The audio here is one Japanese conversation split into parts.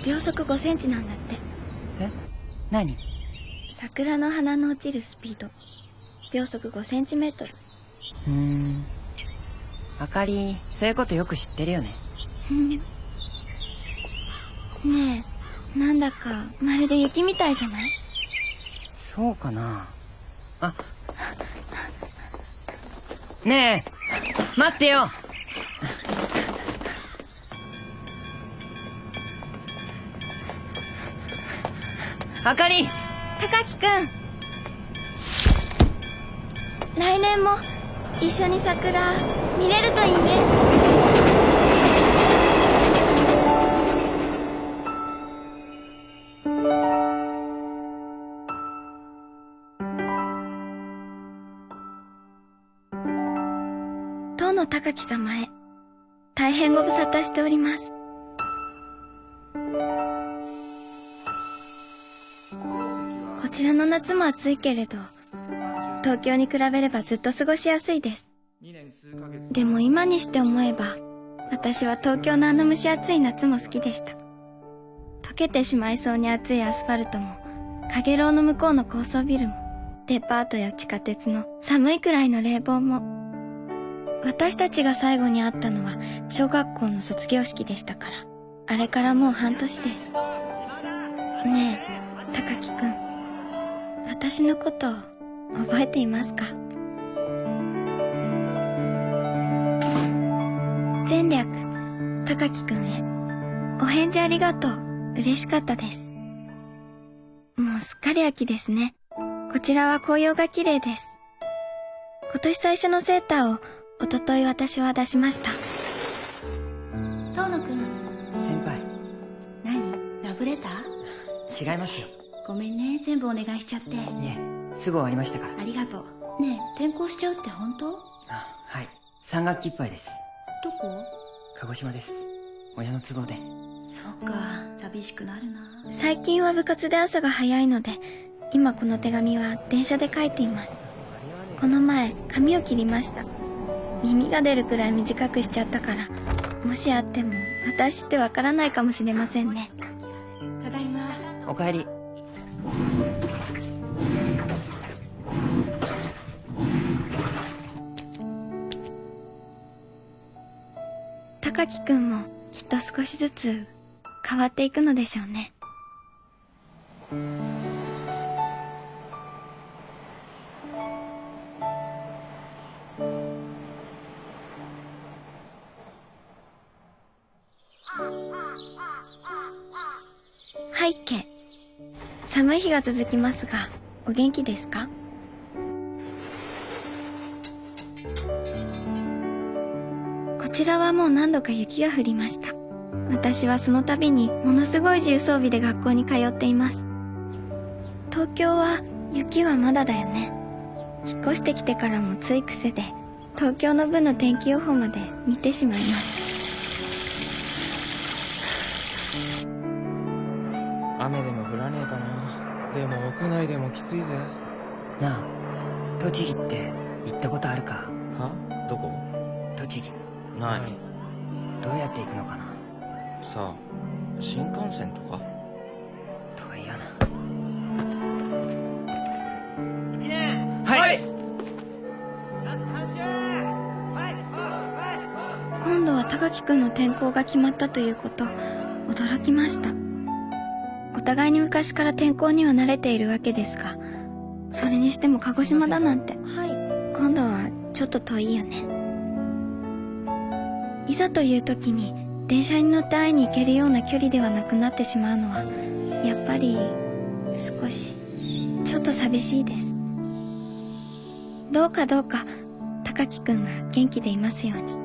秒速5センチなんだって。え？何？桜の花の落ちるスピード。秒速5センチメートル。あかり、そういうことよく知ってるよね。ねえ、なんだかまるで雪みたいじゃない？そうかな。あ。ねえ、待ってよ。あかり！高木くん、来年も一緒に桜見れるといいね。当の高木様へ大変ご無沙汰しております。こちらの夏も暑いけれど、東京に比べればずっと過ごしやすいです。でも今にして思えば、私は東京のあの蒸し暑い夏も好きでした。溶けてしまいそうに暑いアスファルトも、かげろうの向こうの高層ビルも、デパートや地下鉄の寒いくらいの冷房も。私たちが最後に会ったのは小学校の卒業式でしたから、あれからもう半年です。ねえ、高木くん、私のこと覚えていますか？前略、高木くんへ。お返事ありがとう。嬉しかったです。もうすっかり秋ですね。こちらは紅葉が綺麗です。今年最初のセーターをおととい私は出しました。遠野くん。先輩。何？ラブレター？違いますよ。ごめんね、全部お願いしちゃって。いえ、すぐ終わりましたから。ありがとう。ねえ、転校しちゃうって本当？はい、3学期いっぱいです。どこ？鹿児島です。親の都合で。そうか、寂しくなるな。最近は部活で朝が早いので、今この手紙は電車で書いています。この前、髪を切りました。耳が出るくらい短くしちゃったから、もしあっても私ってわからないかもしれませんね。ただいま。おかえり。高木くんもきっと少しずつ変わっていくのでしょうね。背景。寒い日が続きますが、お元気ですか？こちらはもう何度か雪が降りました。私はその度にものすごい重装備で学校に通っています。東京は雪はまだだよね。引っ越してきてからもつい癖で、東京の分の天気予報まで見てしまいます。雨でも降らねえかな。でも屋内でもきついぜ。なあ、栃木って行ったことあるか？は？どこ？栃木。ない。どうやって行くのかな？さあ、新幹線とか？遠いよな。1年。はい。ラスト半周。はい。今度は高木くんの転校が決まったということ、驚きました。お互いに昔から転校には慣れているわけですが、それにしても鹿児島だなんて、今度はちょっと遠いよね。いざという時に電車に乗って会いに行けるような距離ではなくなってしまうのは、やっぱり少しちょっと寂しいです。どうか高木くんが元気でいますように。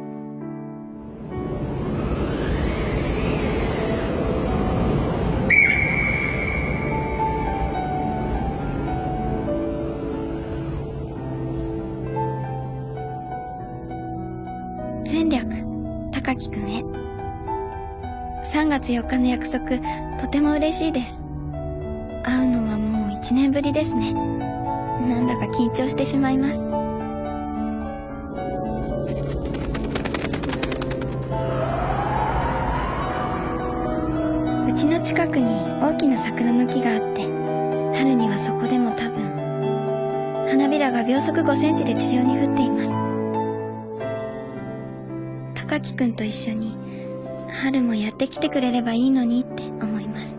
前略、高木くんへ。3月4日の約束、とても嬉しいです。会うのはもう1年ぶりですね。なんだか緊張してしまいます。うち家の近くに大きな桜の木があって、春にはそこでも多分花びらが秒速5センチで地上に降っています。高木くんと一緒に春もやってきてくれればいいのにって思います。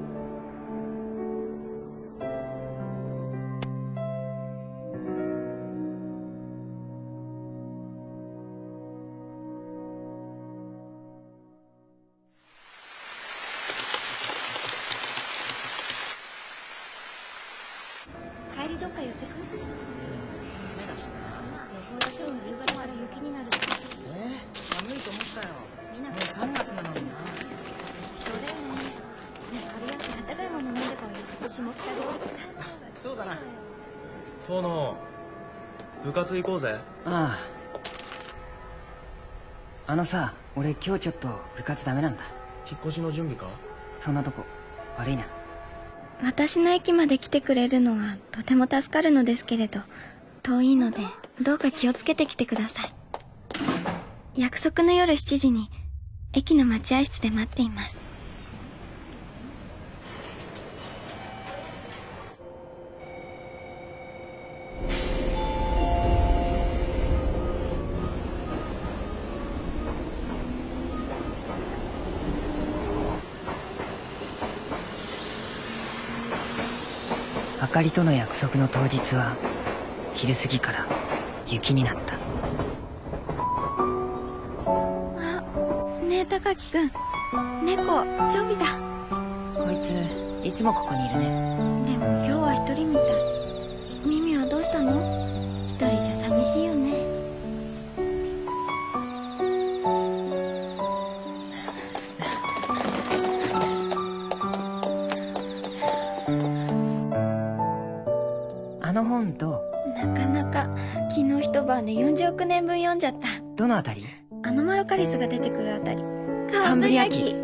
帰りどっか寄ってく？目だしな。予報だと夕方から雪になる。寒いと思ったよ。みんなもう3月なのにな。そうだよね。ねえ、春休み暖かいもの飲んでこいよ。下北で降りてさ。そうだな。殿、部活行こうぜ。ああ。あのさ、俺今日ちょっと部活ダメなんだ。引っ越しの準備か？そんなとこ悪いな。私の駅まで来てくれるのはとても助かるのですけれど、遠いのでどうか気をつけてきてください。約束の夜7時に駅の待合室で待っています。あかりとの約束の当日は昼過ぎから雪になった。あ、ねえ高木くん、猫チョビだ。こいついつもここにいるね。でも今日は一人みたい。ミミはどうしたの？一人じゃ寂しいよね。あの本どう？なかなか昨日一晩で40億年分読んじゃった。どのあたり？アノマロカリスが出てくるあたり。カンブリア紀。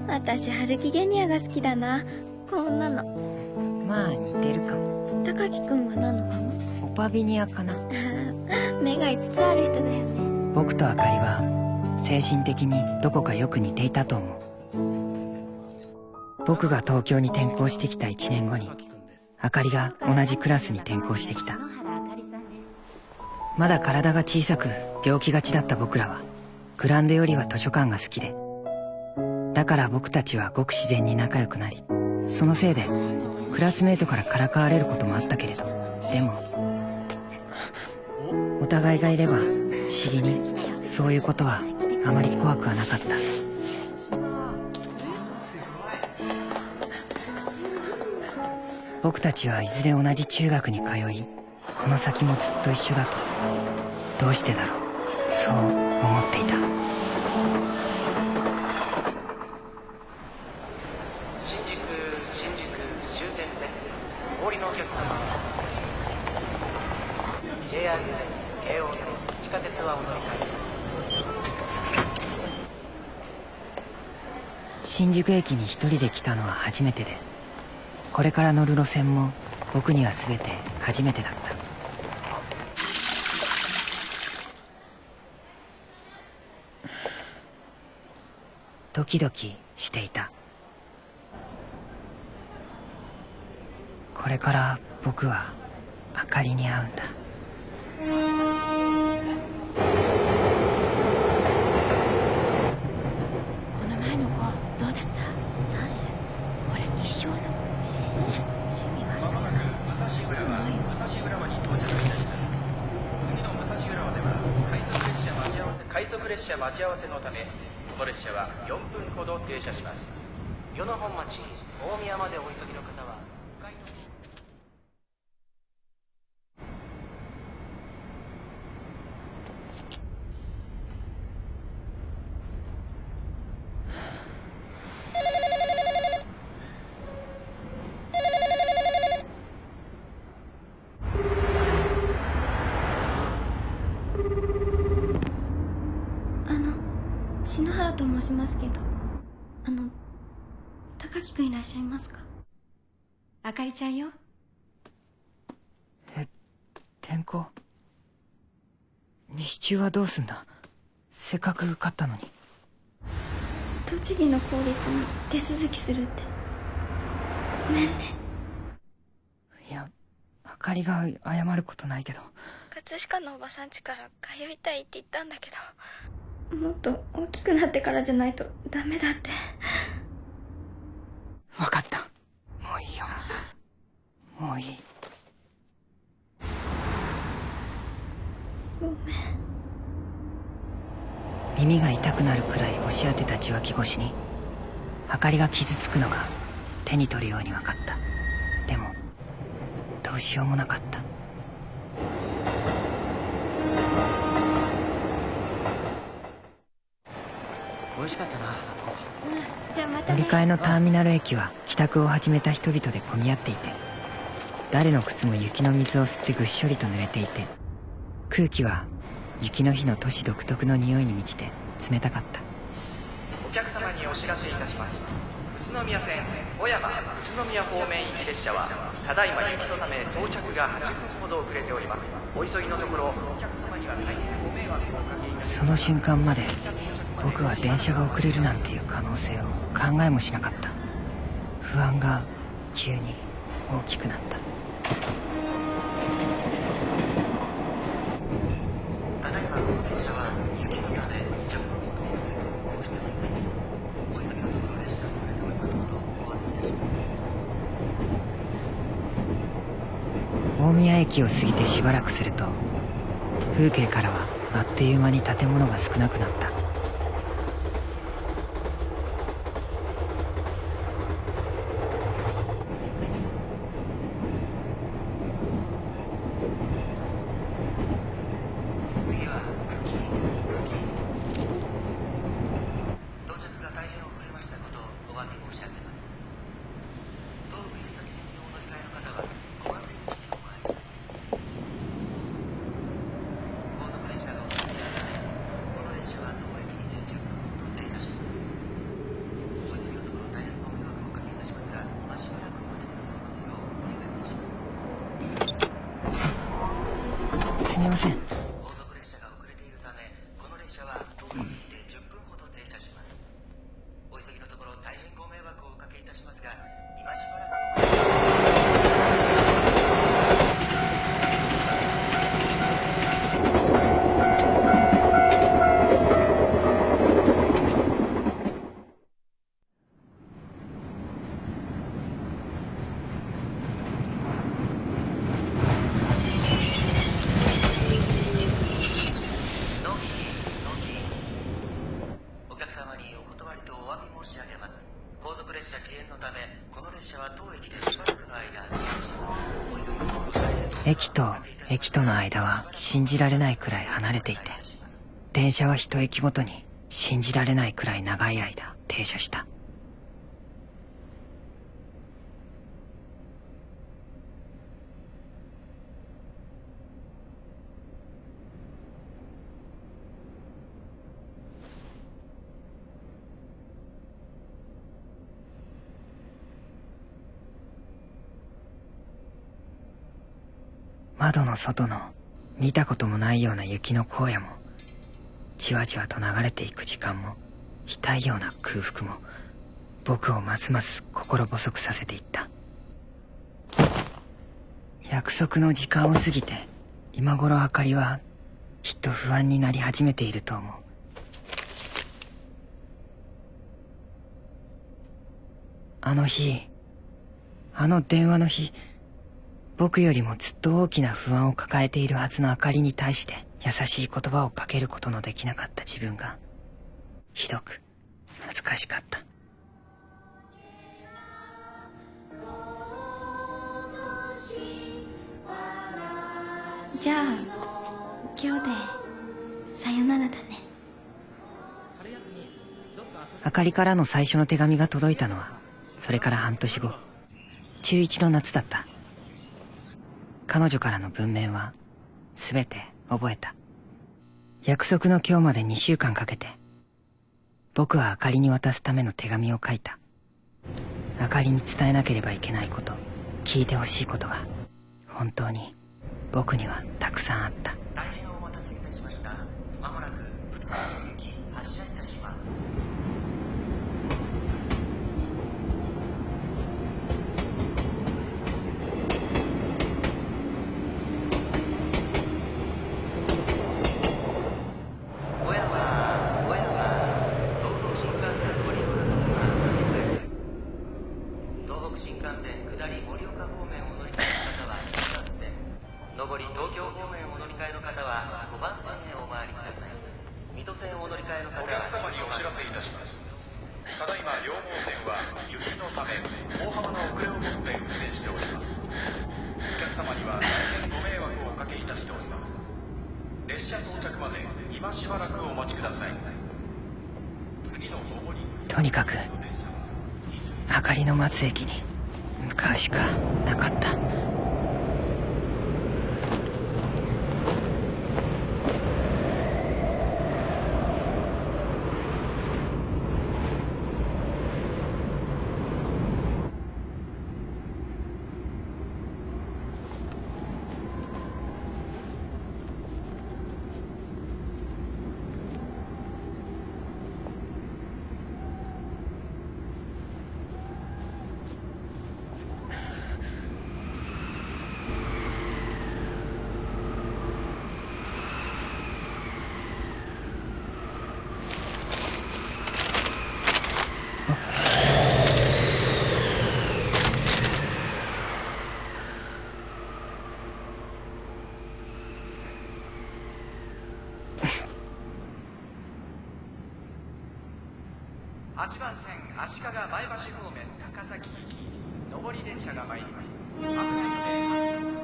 私春木ゲニアが好きだな。こんなの。まあ似てるかも。高木くんは何のファン？オパビニアかな。目が5つある人だよね。僕とあかりは精神的にどこかよく似ていたと思う。僕が東京に転校してきた1年後にあかりが同じクラスに転校してきた。まだ体が小さく病気がちだった僕らはグラウンドよりは図書館が好きで、だから僕たちはごく自然に仲良くなり、そのせいでクラスメートからからかわれることもあったけれど、でもお互いがいれば不思議にそういうことはあまり怖くはなかった。僕たちはいずれ同じ中学に通い、この先もずっと一緒だと、どうしてだろう、そう思っていた。新宿終点です。お降りのお客様、 JR 京王線地下鉄はお乗り換えです。新宿駅に一人で来たのは初めてで、これから乗る路線も僕には全て初めてだった。ドキドキしていた。これから僕はあかりに会うんだ。この前の子どうだった？誰？ほら日照の。趣味はまもなく武蔵浦和に到着いたします。次の武蔵浦和では快速列車待ち合わせのため、この列車は4分ほど停車します。与野本町大宮までお急ぎの方は向かいの篠原と申しますけど、高木くんいらっしゃいますか？あかりちゃんよ。転校？西中はどうすんだ？せっかく受かったのに。栃木の公立に手続きするって。ごめんね。いや、あかりが謝ることないけど。葛飾のおばさん家から通いたいって言ったんだけど、もっと大きくなってからじゃないとダメだって。わかった。もういいよ。もういい。ごめん。耳が痛くなるくらい押し当てた受話器越しにあかりが傷つくのが手に取るように分かった。でもどうしようもなかった。美味しかったな、あそこ。じゃあまたね。乗り換えのターミナル駅は帰宅を始めた人々で混み合っていて、誰の靴も雪の水を吸ってぐっしょりと濡れていて、空気は雪の日の都市独特の匂いに満ちて冷たかった。お客様にお知らせいたします。宇都宮線小山宇都宮方面行き列車はただいま雪のため到着が8分ほど遅れております。お急ぎのところお客様には大変ご迷惑をおかけいたします。その瞬間まで僕は電車が遅れるなんていう可能性を考えもしなかった。不安が急に大きくなった。ただいまこの電車は雪のため着務に到着をしております。お急ぎのところ列車が遅れておりますことをご案内いたします。大宮駅を過ぎてしばらくすると、風景からはあっという間に建物が少なくなった。すみません。後続列車が遅れているため、この列車は当駅にて10分ほど停車します。お急ぎのところ大変ご迷惑をおかけいたしますが、今しばら駅と駅との間は信じられないくらい離れていて、電車は一駅ごとに信じられないくらい長い間停車した。窓の外の見たこともないような雪の荒野も、じわじわと流れていく時間も、痛いような空腹も、僕をますます心細くさせていった。約束の時間を過ぎて、今頃あかりはきっと不安になり始めていると思う。あの日、あの電話の日、僕よりもずっと大きな不安を抱えているはずのあかりに対して優しい言葉をかけることのできなかった自分がひどく恥ずかしかった。じゃあ今日でさよならだね。あかりからの最初の手紙が届いたのはそれから半年後、中1の夏だった。彼女からの文面は全て覚えた。約束の今日まで2週間かけて僕はあかりに渡すための手紙を書いた。あかりに伝えなければいけないこと、聞いてほしいことが本当に僕にはたくさんあった。大変お待たせいたしました。まもなく発車いたします。下り盛岡方面をお乗り換えの方は1番線、上り東京方面をお乗り換えの方は5番線へお回りください。水戸線をお乗り換えの方はお客様にお知らせいたします。ただいま両毛線は雪のため大幅な遅れをもって運転しております。お客様には大変ご迷惑をおかけいたしております。列車到着まで今しばらくお待ちください。次の上りとにかくあかりの待つ駅に向かうしかなかった。8番線足利前橋方面高崎行き上り電車が参ります。危ないので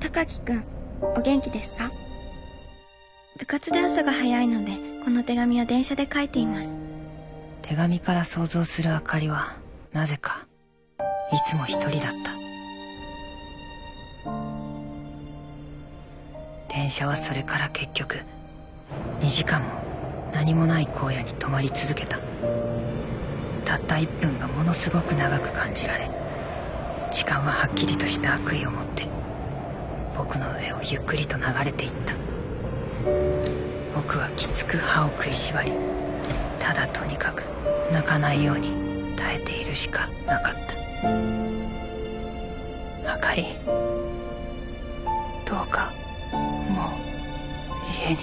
高木くん、お元気ですか？部活で朝が早いので、この手紙は電車で書いています。手紙から想像するあかりはなぜかいつも一人だった。電車はそれから結局2時間も何もない荒野に止まり続けた。たった1分がものすごく長く感じられ、時間ははっきりとした悪意を持って僕の上をゆっくりと流れていった。僕はきつく歯を食いしばり、ただとにかく泣かないように耐えているしかなかった。あかり、どうかもう家に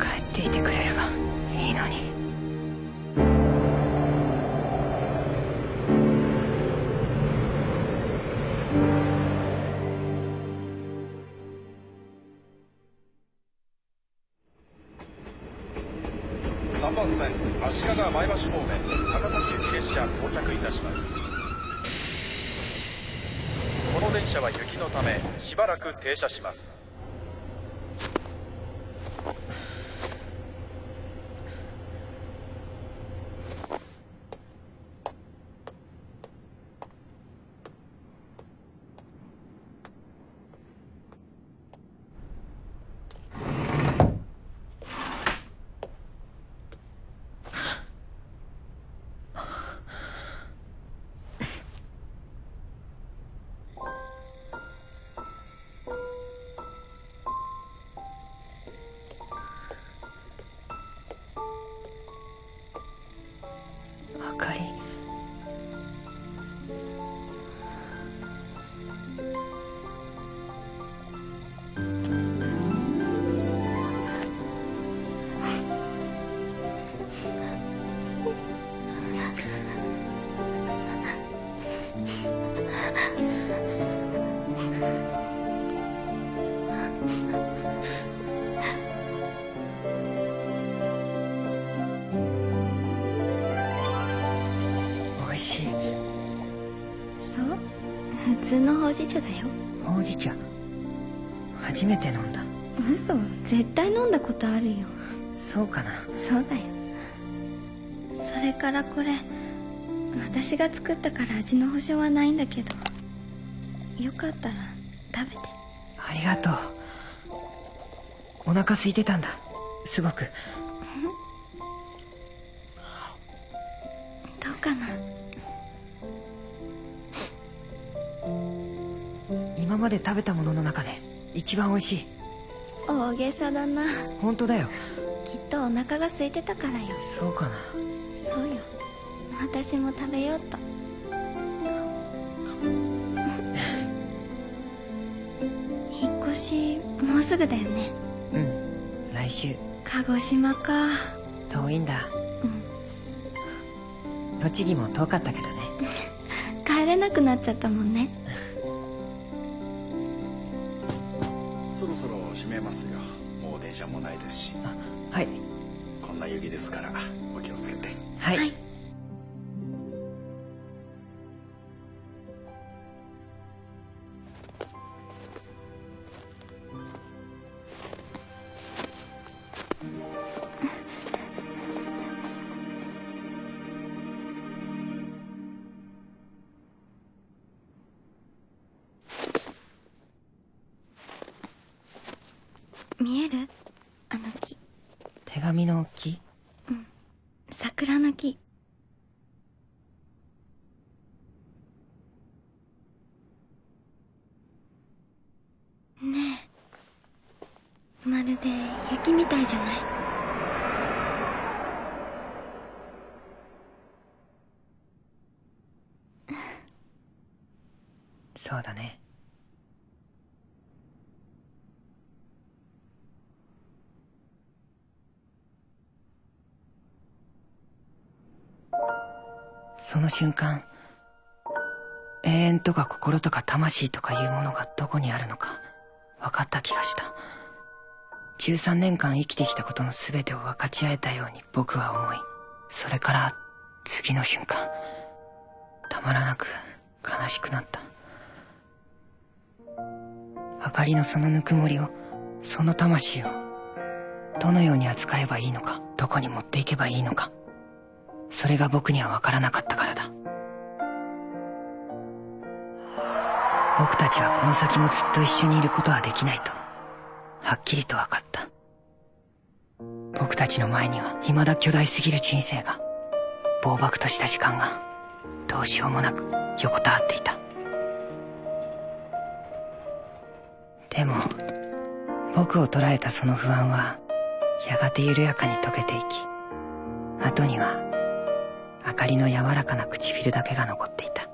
帰っていてくれればいいのに。3番線足利前橋方面高崎行き列車到着いたします。この電車は雪のためしばらく停車します。美味しい。そう？普通のほうじ茶だよ。ほうじ茶初めて飲んだ。嘘、絶対飲んだことあるよ。そうかな。そうだよ。それからこれ、私が作ったから味の保証はないんだけど、よかったら食べて。ありがとう。お腹空いてたんだ、すごく。どうかな。今まで食べたものの中で一番美味しい。大げさだな。本当だよ。きっとお腹が空いてたからよ。そうかな。そうよ。私も食べようと。引っ越しもうすぐだよね。うん、来週。鹿児島か。遠いんだ。栃木も遠かったけどね。帰れなくなっちゃったもんね。そろそろ閉めますよ。もう電車もないですし。はい。こんな雪ですからお気をつけて。はい、はい。見える？あの木。手紙の木。桜の木。ねえ、まるで雪みたいじゃない？そうだね。その瞬間、永遠とか心とか魂とかいうものがどこにあるのか分かった気がした。13年間生きてきたことの全てを分かち合えたように僕は思い、それから次の瞬間、たまらなく悲しくなった。あかりのそのぬくもりを、その魂をどのように扱えばいいのか、どこに持っていけばいいのか、それが僕には分からなかったからだ。僕たちはこの先もずっと一緒にいることはできないとはっきりと分かった。僕たちの前には未だ巨大すぎる人生が、暴漠とした時間がどうしようもなく横たわっていた。でも僕を捉えたその不安はやがて緩やかに溶けていき、後にはあかりの柔らかな唇だけが残っていた。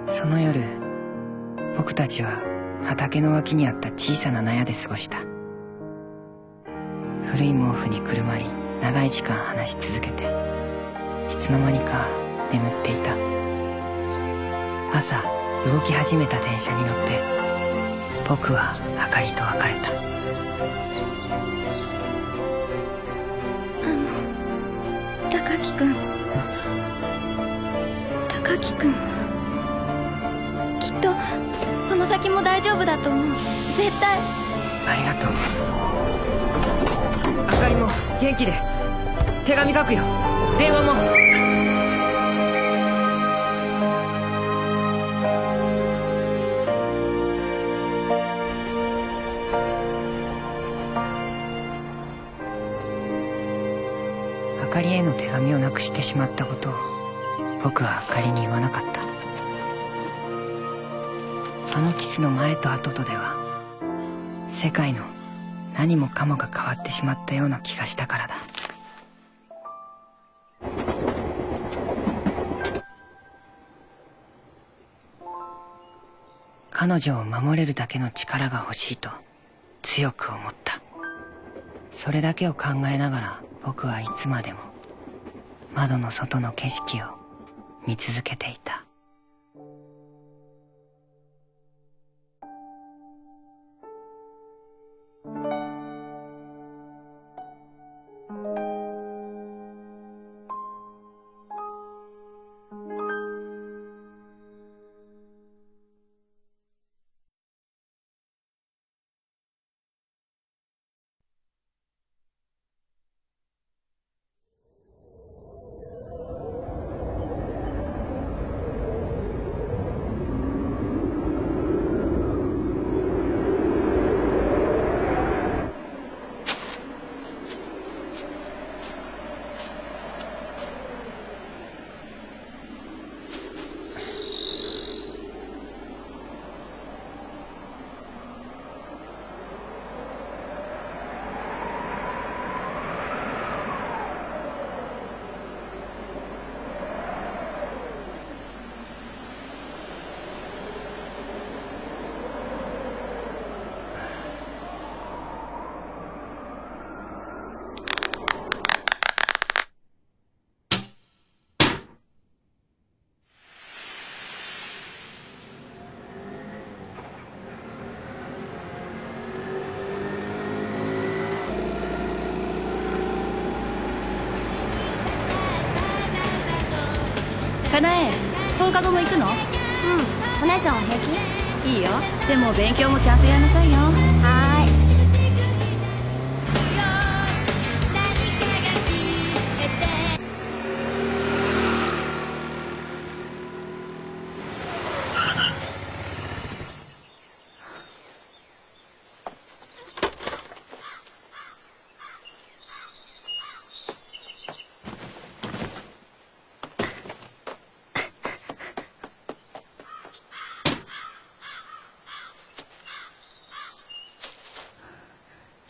その夜、僕たちは畑の脇にあった小さな納屋で過ごした。古い毛布にくるまり長い時間話し続けて、いつの間にか眠っていた。朝動き始めた電車に乗って僕はあかりと別れた。高木くん。高木くん、きっとこの先も大丈夫だと思う。絶対。ありがとう。あかりも元気で。手紙書くよ。電話も。あかりへの手紙をなくしてしまったことを僕はあかりに言わなかった。あのキスの前と後とでは世界の何もかもが変わってしまったような気がしたからだ。彼女を守れるだけの力が欲しいと強く思った。それだけを考えながら僕はいつまでも窓の外の景色を見続けていた。かなえ、放課後も行くの？お姉ちゃんは平気？いいよ。でも勉強もちゃんとやんなさいよ。はーい。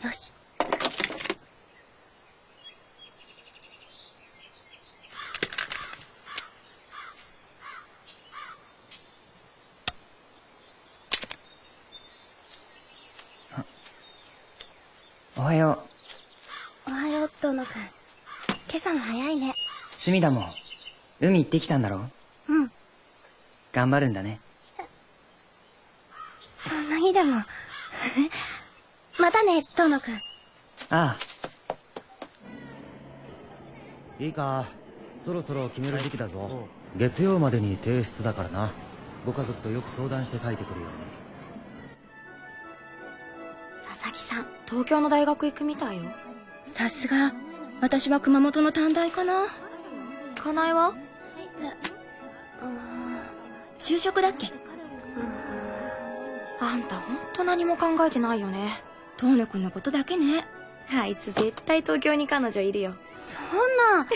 よし。おはよおはよう、遠野くん。今朝も早いね。う。隅田も海行ってきたんだろ？うん。頑張るんだね。そんな日でも。またね、遠野くん。ああ。いいか、そろそろ決める時期だぞ。月曜までに提出だからな。ご家族とよく相談して書いてくるように。佐々木さん、東京の大学行くみたいよ。さすが。私は熊本の短大かな。かなえは？就職だっけ？あんたほんと何も考えてないよね。遠野くんのことだけね。あいつ絶対東京に彼女いるよ。そんな。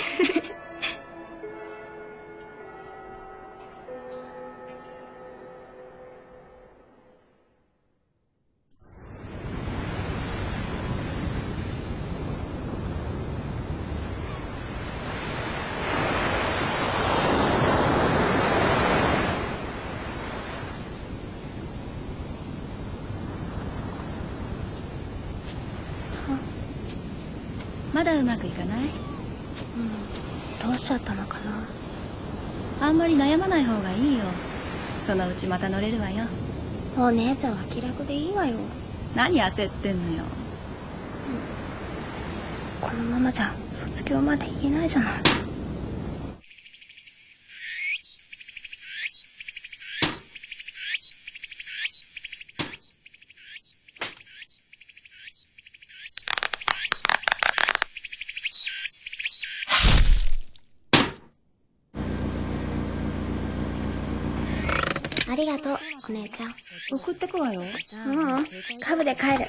まだうまくいかない？どうしちゃったのかな。あんまり悩まない方がいいよ。そのうちまた乗れるわよ。お姉ちゃんは気楽でいいわよ。何焦ってんのよ。このままじゃ卒業まで言えないじゃない。ありがとう、お姉ちゃん。送ってくわよ。カブで帰る。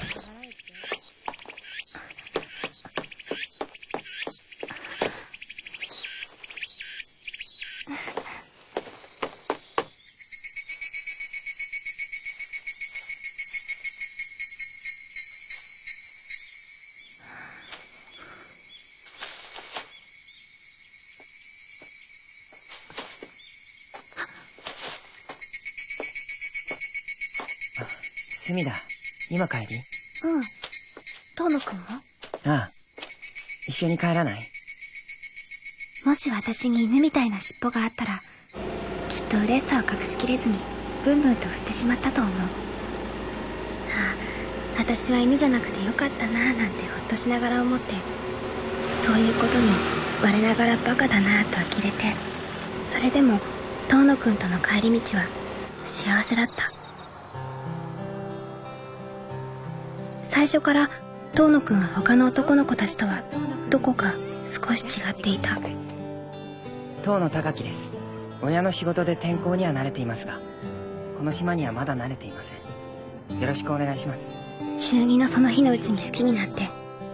隅田、今帰り？遠野くんも？ああ。一緒に帰らない？もし私に犬みたいな尻尾があったら、きっと嬉しさを隠しきれずにブンブンと振ってしまったと思う。私は犬じゃなくてよかったなぁなんてほっとしながら思って、そういうことに我ながらバカだなぁと呆れて、それでも遠野くんとの帰り道は幸せだった。最初から遠野くんは他の男の子たちとはどこか少し違っていた。遠野高木です。親の仕事で天候には慣れていますが、この島にはまだ慣れていません。よろしくお願いします。中2のその日のうちに好きになって、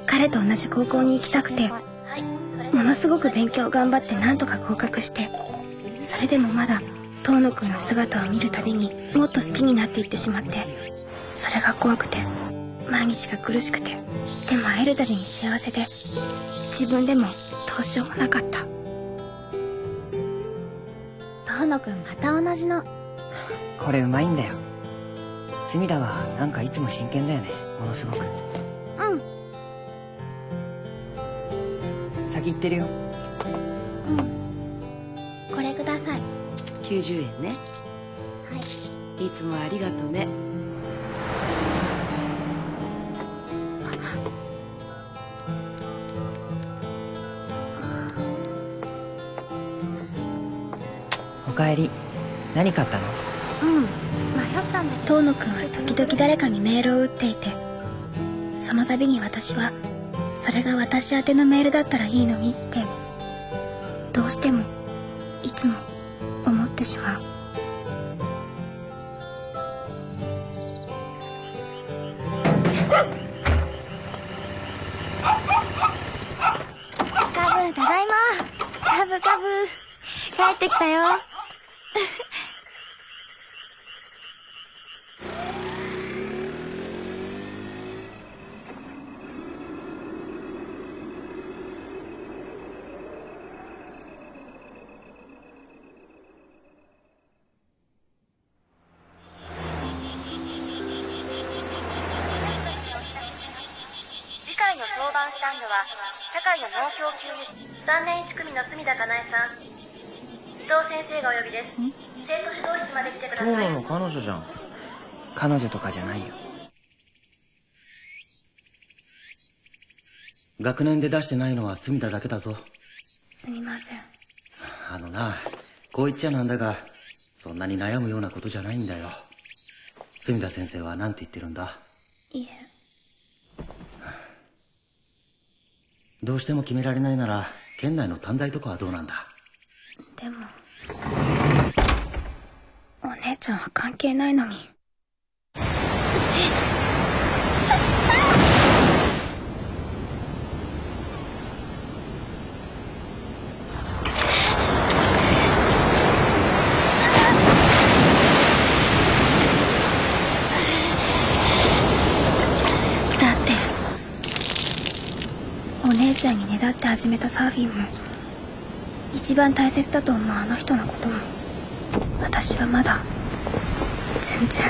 彼と同じ高校に行きたくて、ものすごく勉強を頑張ってなんとか合格して、それでもまだ遠野くんの姿を見るたびにもっと好きになっていってしまって、それが怖くて毎日が苦しくて、でも会えるたびに幸せで、自分でもどうしようもなかった。遠野くんまた同じの。これうまいんだよ。隅田はなんかいつも真剣だよね、ものすごく。うん。先行ってるよ。これください。90円ね。はい。いつもありがとね。おかえり。何買ったの？迷ったんだけど。遠野くんは時々誰かにメールを打っていて、その度に私は、それが私宛てのメールだったらいいのにって、どうしても、いつも思ってしまう。カブ、ただいま。カブ、帰ってきたよ。次回の当番スタンドは社会の農協級3年1組の隅田かなえさん、伊藤先生がお呼びです。生徒指導室まで来てください。遠野の彼女じゃん。彼女とかじゃないよ。学年で出してないのは隅田だけだぞ。すみません。こう言っちゃなんだが、そんなに悩むようなことじゃないんだよ。隅田先生は何て言ってるんだ？いえ。どうしても決められないなら、県内の短大とかはどうなんだ？でも、お姉ちゃんは関係ないのに。だって、お姉ちゃんにねだって始めたサーフィンも、一番大切だと思うあの人のことも、私はまだ全然。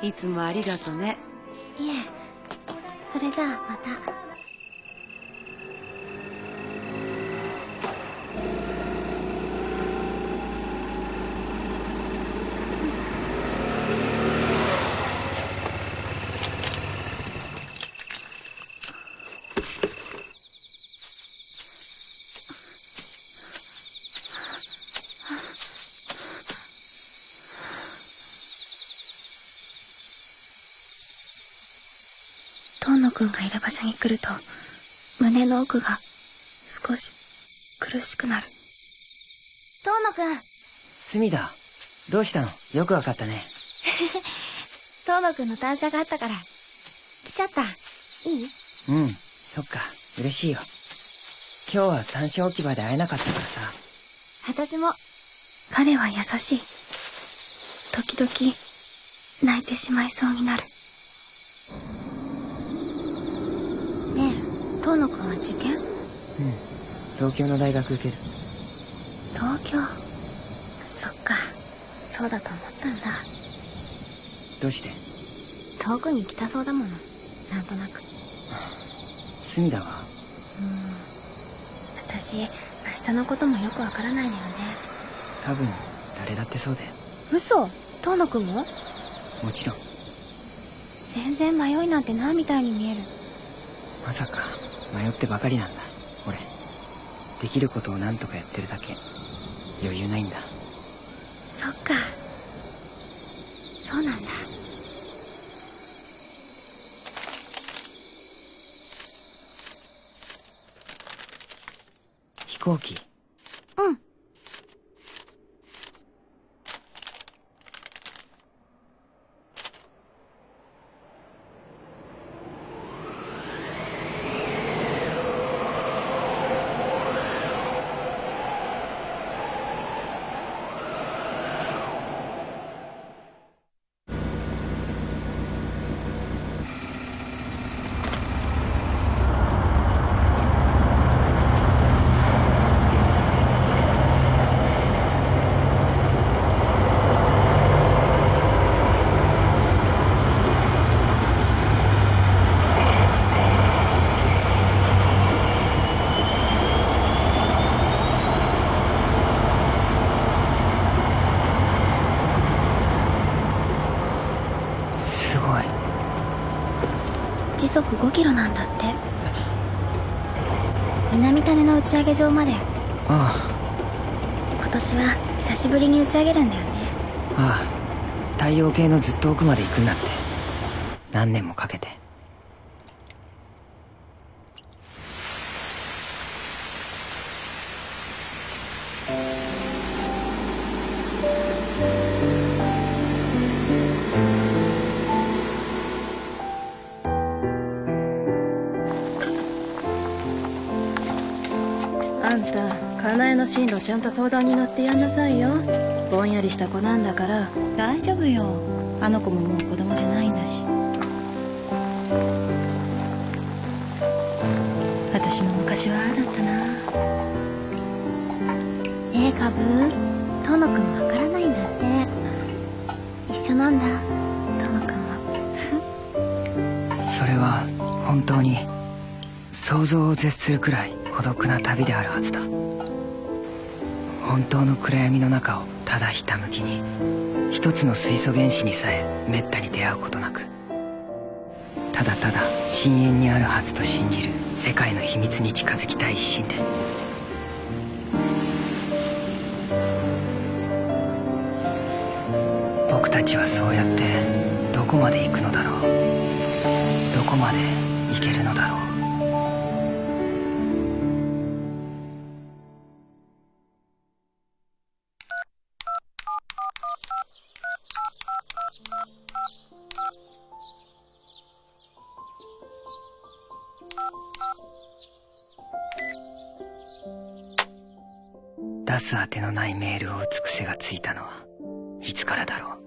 いつもありがとね。いえ、それじゃあまた。遠野くんがいる場所に来ると、胸の奥が少し苦しくなる。遠野くん。隅田、どうしたの？よくわかったね。遠野くんの単車があったから来ちゃった。いい？うん、そっか、嬉しいよ。今日は単車置き場で会えなかったからさ。私も。彼は優しい。時々泣いてしまいそうになる。ねえ、遠野くんは受験？東京の大学受ける。東京？そっか、そうだと思ったんだ。どうして？遠くに行きたそうだもの、なんとなく。隅田は？私、明日のこともよくわからないのよね。多分誰だってそうだよ。嘘？遠野くんも？もちろん。全然迷いなんてないみたいに見える。まさか迷ってばかりなんだ俺。できることを何とかやってるだけ。余裕ないんだ。そっか、そうなんだ。飛行機？うん。時速5キロなんだって。南種の打ち上げ場まで。あ今年は久しぶりに打ち上げるんだよね。ああ、太陽系のずっと奥まで行くんだって。何年もかけて。あんた、かなえの進路ちゃんと相談に乗ってやんなさいよ。ぼんやりした子なんだから。大丈夫よ。あの子ももう子供じゃないんだし。私も昔はああだったな。ねえカブー、遠野くんもわからないんだって。一緒なんだ、遠野くんは。それは本当に想像を絶するくらい孤独な旅であるはずだ。本当の暗闇の中をただひたむきに、一つの水素原子にさえめったに出会うことなく、ただただ深淵にあるはずと信じる世界の秘密に近づきたい一心で。僕たちはそうやってどこまで行くのだろう。どこまで行けるのだろう。出す当てのないメールを打つ癖がついたのはいつからだろう。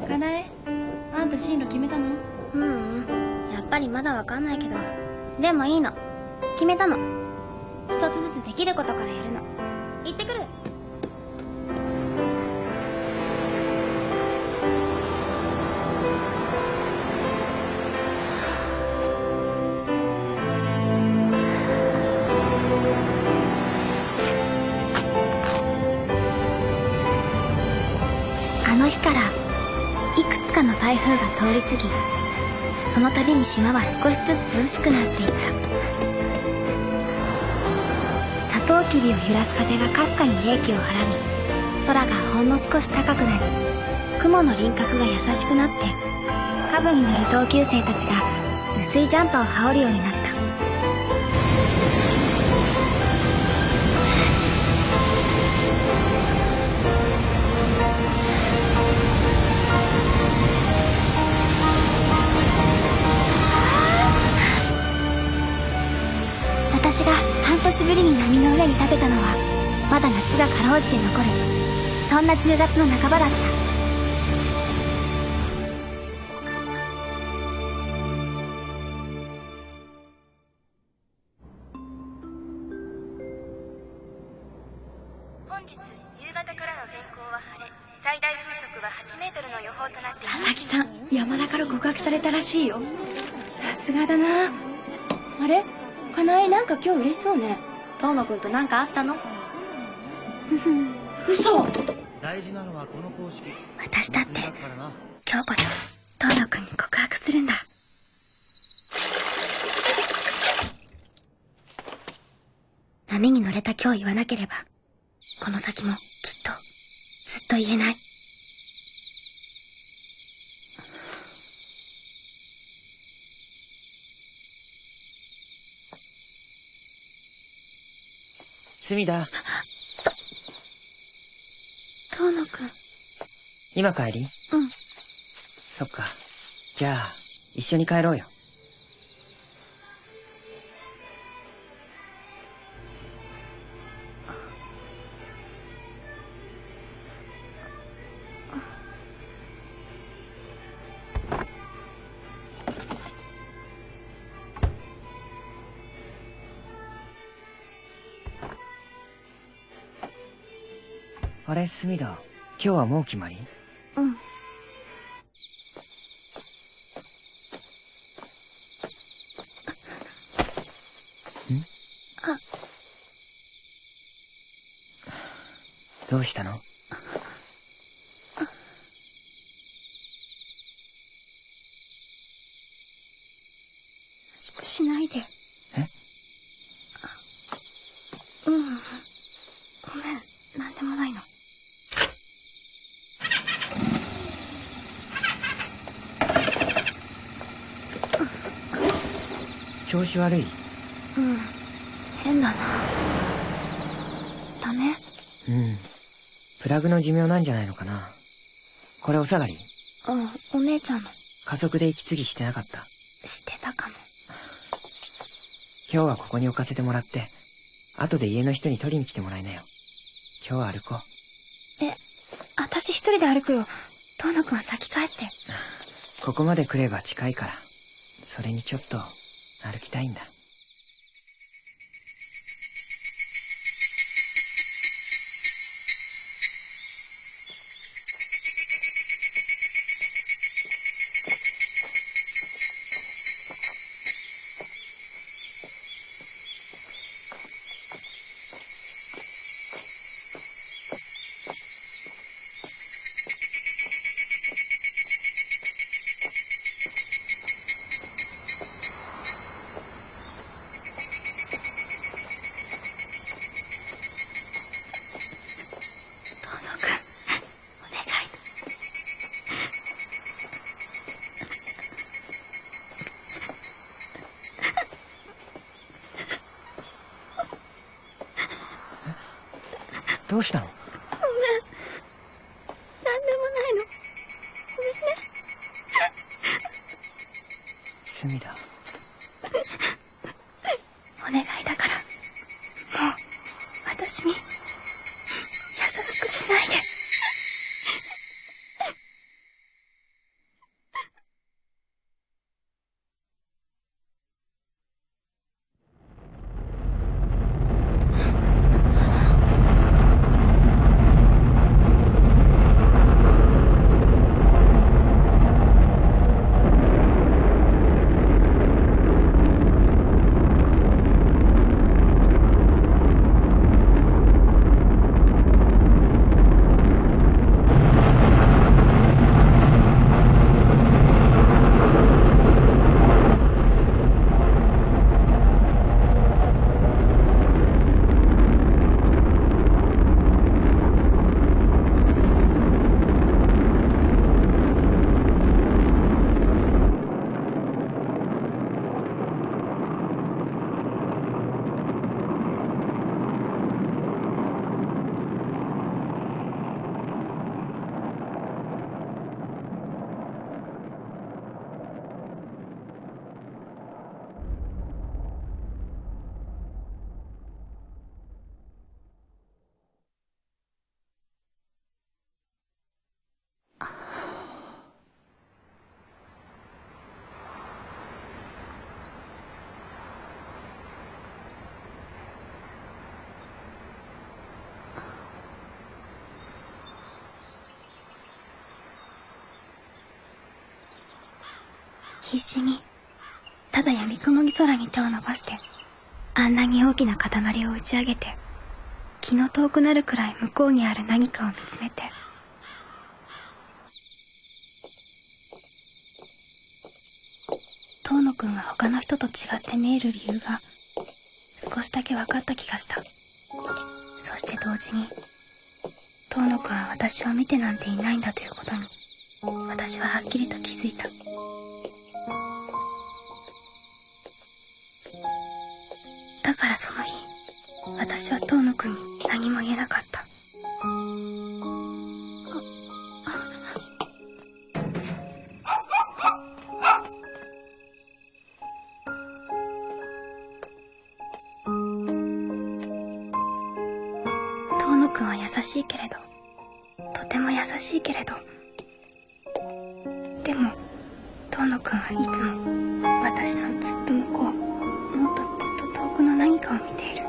かなえ、あんた進路決めたの？やっぱりまだわかんないけど、でもいいの、決めたの。一つずつできることからやるの。行ってくる。あの日からいくつかの台風が通り過ぎ、その度に島は少しずつ涼しくなっていった。トウキビを揺らす風がかすかに冷気をはらみ、空がほんの少し高くなり、雲の輪郭が優しくなって、カブに乗る同級生たちが薄いジャンパーを羽織るようになった。私が半年ぶりに波の上に立てたのは、まだ夏がかろうじて残る、そんな10月の半ばだった。本日夕方からの天候は晴れ、最大風速は8メートルの予報となっています。佐々木さん、山田から告白されたらしいよ。さすがだな。あれ、かなえなんか今日嬉しそうね。遠野くんとなんかあったの？嘘。大事なのはこの公式。私だって今日こそ遠野くんに告白するんだ。波に乗れた今日言わなければ、この先もきっとずっと言えない。隅田。遠野くん。今帰り？うん。そっか。じゃあ、一緒に帰ろうよ。あれ、隅田。今日はもう決まり？うん。どうしたの？しないで。え？うん。ごめん、なんでもないの。調子悪い？うん。変だな。ダメ？うん。プラグの寿命なんじゃないのかな。これお下がり？あ、お姉ちゃんの。加速で息継ぎしてなかった？してたかも。今日はここに置かせてもらって、後で家の人に取りに来てもらいなよ。今日は歩こう。え、私一人で歩くよ。遠野くんは先帰って。ここまで来れば近いから、それにちょっと歩きたいんだ。どうしたの？ごめん。なんでもないの。ごめんね。隅田。お願いだから、もう、私に、優しくしないで。必死に、ただ闇雲に空に手を伸ばして、あんなに大きな塊を打ち上げて、気の遠くなるくらい向こうにある何かを見つめて。遠野くんが他の人と違って見える理由が、少しだけ分かった気がした。そして同時に、遠野くんは私を見てなんていないんだということに、私ははっきりと気づいた。だからその日、私は遠野くんに何も言えなかった。遠野くんは優しいけれど、とても優しいけれど、でも遠野くんはいつも私のずっと向こう、もっとずっと遠くの何かを見ている。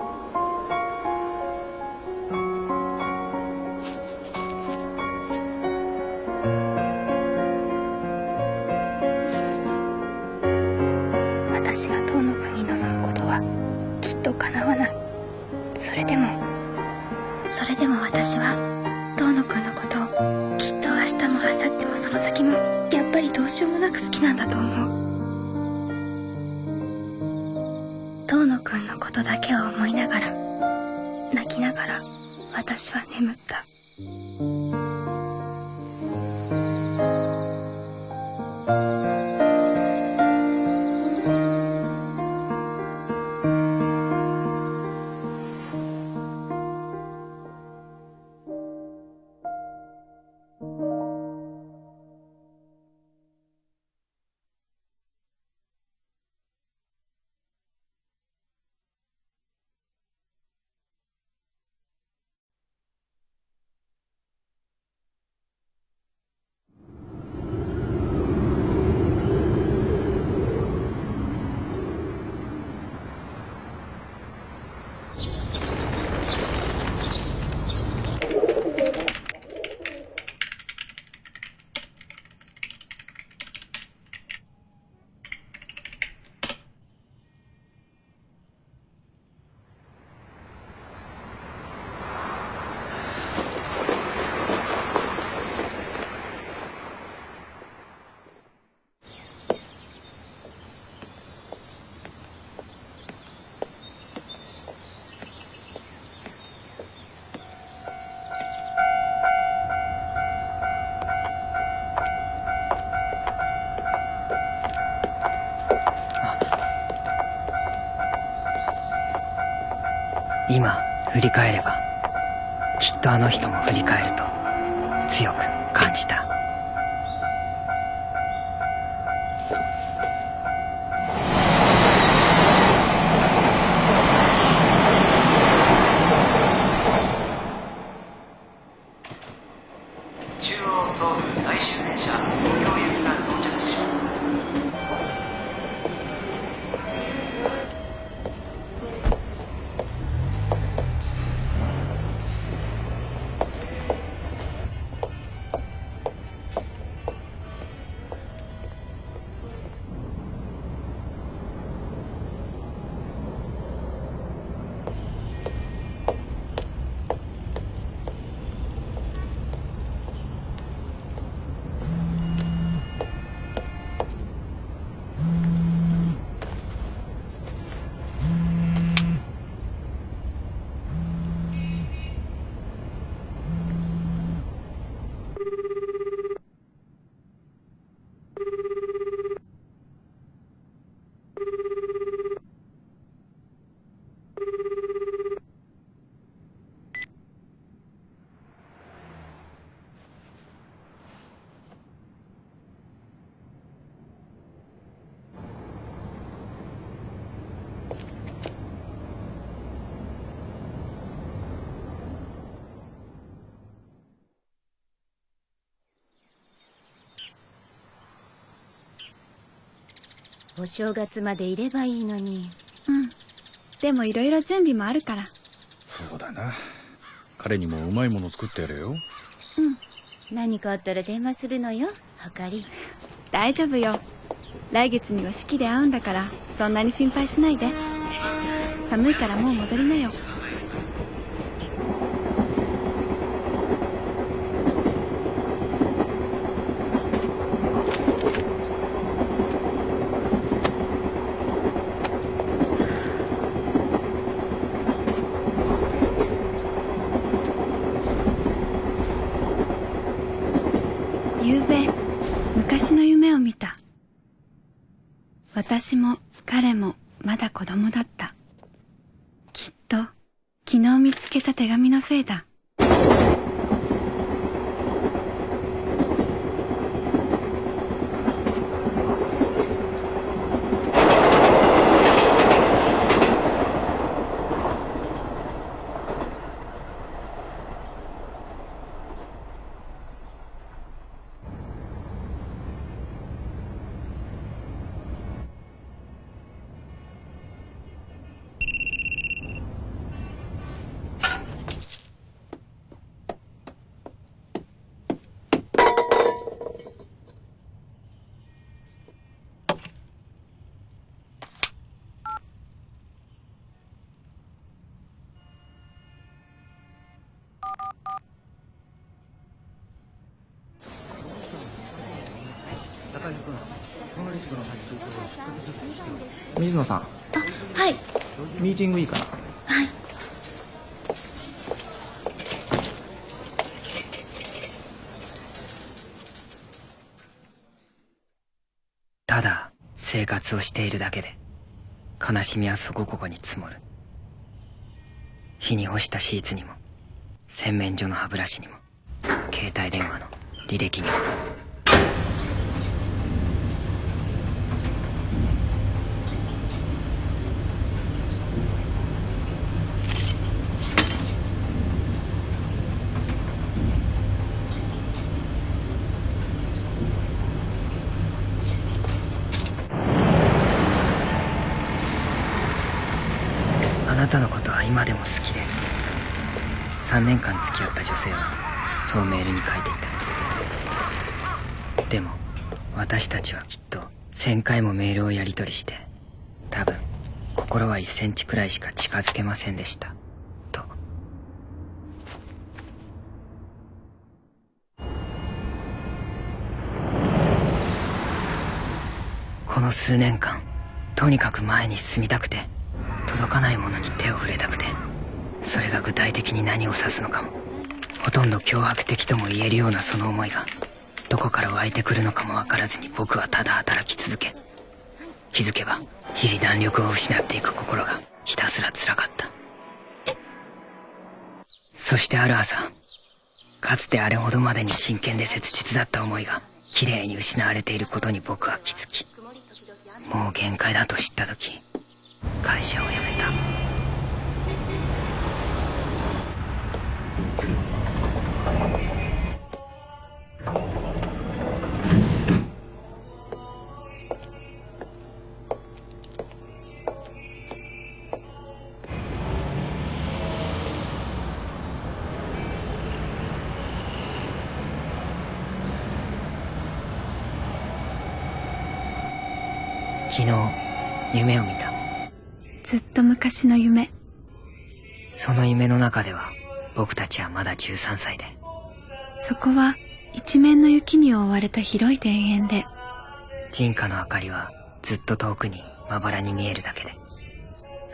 私が遠野くんに望むことはきっと叶わない。それでも私は遠野くんのことをきっと明日も明後日もその先もやっぱりどうしようもなく好きなんだと思う。遠野くんのことだけを思いながら、泣きながら私は眠った。今振り返れば、きっとあの人も振り返ると強く感じた。中央ソウル最終電車東京行きが到着します。お正月までいればいいのに。うん。でもいろいろ準備もあるから。そうだな。彼にもうまいもの作ってやれよ。うん。何かあったら電話するのよ、はかり。大丈夫よ。来月には式で会うんだから、そんなに心配しないで。寒いからもう戻りなよ。ゆうべ、昔の夢を見た。私も彼もまだ子供だった。きっと昨日見つけた手紙のせいだ。水野さん、はい。ミーティングいいかな？はい。ただ生活をしているだけで悲しみはそこここに積もる。日に干したシーツにも、洗面所の歯ブラシにも、携帯電話の履歴にも。あなたのことは今でも好きです。3年間付き合った女性はそうメールに書いていた。でも私たちはきっと1000回もメールをやり取りして、多分心は1センチくらいしか近づけませんでしたと。この数年間、とにかく前に進みたくて、届かないものに手を触れたくて、それが具体的に何を指すのかも、ほとんど脅迫的とも言えるようなその思いがどこから湧いてくるのかもわからずに、僕はただ働き続け、気づけば日々弾力を失っていく心がひたすら辛かった。そしてある朝、かつてあれほどまでに真剣で切実だった思いが綺麗に失われていることに僕は気づき、もう限界だと知った時、会社を辞めた。昨日夢を見た。ずっと昔の夢。その夢の中では僕たちはまだ13歳で、そこは一面の雪に覆われた広い田園で、人家の明かりはずっと遠くにまばらに見えるだけで、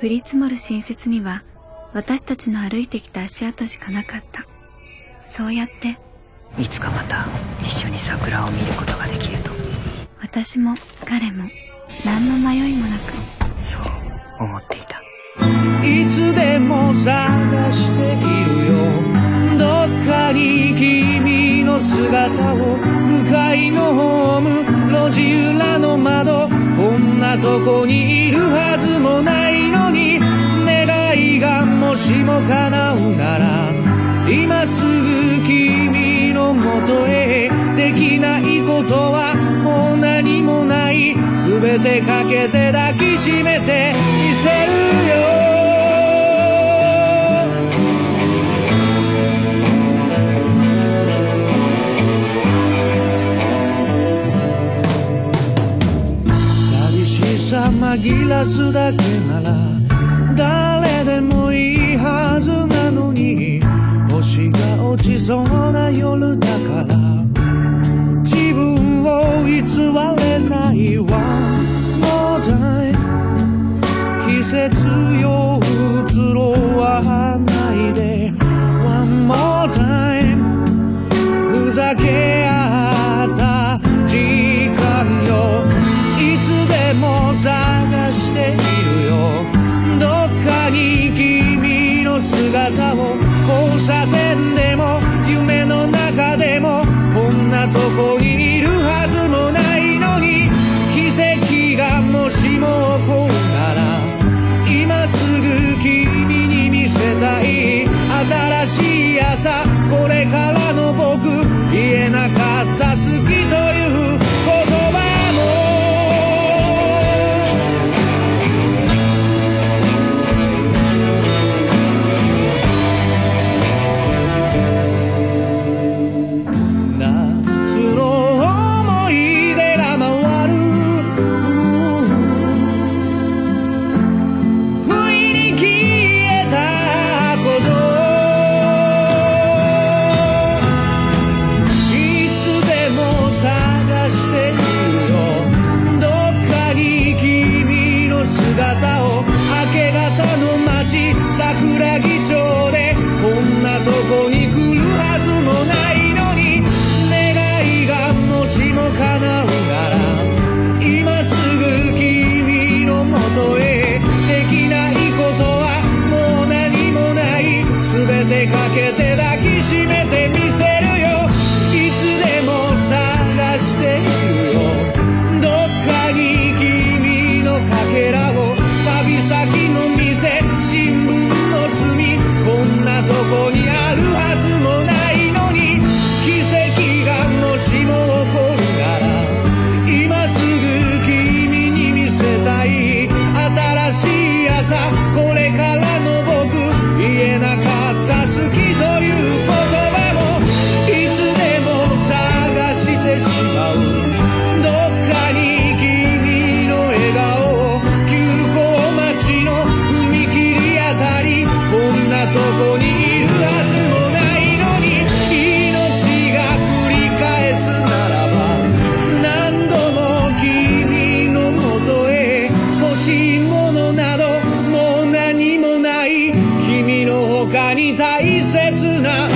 降り積もる新雪には私たちの歩いてきた足跡しかなかった。そうやっていつかまた一緒に桜を見ることができると、私も彼も何の迷いもなくそう思っていた。いつでも探しているよ、どっかに君の姿を。向かいのホーム、路地裏の窓、こんなとこにいるはずもないのに、願いがもしも叶うなら、今すぐ君のもとへ。できないことはもう何もない、すべてかけて抱きしめてみせるよ。ぎらすだけなら誰でもいいはずなのに、星が落ちそうな夜だから自分を偽れないわ。もうだい季節よ移ろわないで One more time ふざけ合った時間よ、いつでも探しているよ。どっかに君の姿を、交差点でも夢の中でも、こんなとこにいるはずもないのに、奇跡がもしも起こるなら今すぐ君に見せたい。新しい朝、これからの僕、言えなかった好きという言葉も夏の思い出が回る、不意に消えたこと、いつでも探しているよ。どっかに君の姿を、明け方の街桜木町で、こんなとこに来るはずもないのに、願いがもしも叶うなら今すぐ君のもとへ。できないことはもう何もない、全てかけて抱きしめてみせるよ。いつでも探しているよ。どっかに君のかけらを、旅先の店、新聞の隅、こんなとこにあるはずもないのに、奇跡がもしも起こるなら今すぐ君に見せたい。新しい朝、これからの僕、言えなかった好きという言葉もいつでも探してしまう。どっかに君の笑顔、急行待ちの踏切あたり、こんなとこにいるはずもないのに、命が繰り返すならば何度も君のもとへ。欲しいものなどもう何もない、君の他に大切な